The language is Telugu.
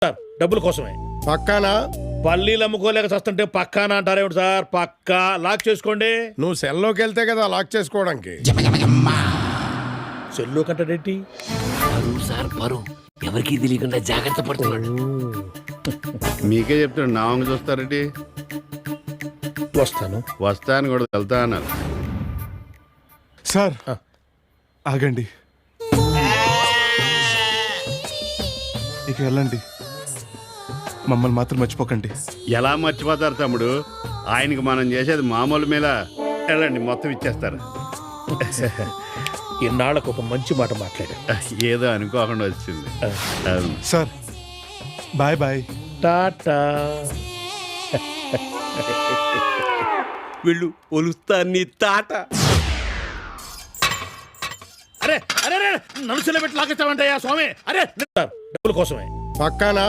సార్ డబ్బుల కోసమే. పక్కానా? పల్లీలు అమ్ముకోలేక చస్తుంటే పక్కానా అంటారేమిటి సార్? పక్కా లాక్ చేసుకోండి. నువ్వు సెల్లోకి వెళ్తే కదా లాక్ చేసుకోవడానికి. సెల్లు కంటాడేంటి? సార్ బరు ఎవరికి తెలియకుండా జాగ్రత్త పడుతున్నాడు. మీకే చెప్తాడు నా వంగ చూస్తారండి. వస్తాను. వస్తాను కూడా వెళ్తా అన్నారు. సార్ ఆగండి, ఇక వెళ్ళండి, మమ్మల్ని మాత్రం మర్చిపోకండి. ఎలా మర్చిపోతారు తమ్ముడు? ఆయనకి మనం చేసేది మామూలు మీద వెళ్ళండి, మొత్తం ఇచ్చేస్తారు. ఇన్నాళ్ళకు ఒక మంచి మాట మాట్లాడా. ఏదో అనుకోకుండా వచ్చింది. Sir bye bye. టాటా. వీళ్ళు ఒలుస్తా నీ తాట. అరే అరే అరే నలుసులో పెట్టి లాగేస్తామంటయ్యా స్వామి. అరే సార్ డబ్బుల కోసమే. పక్కానా?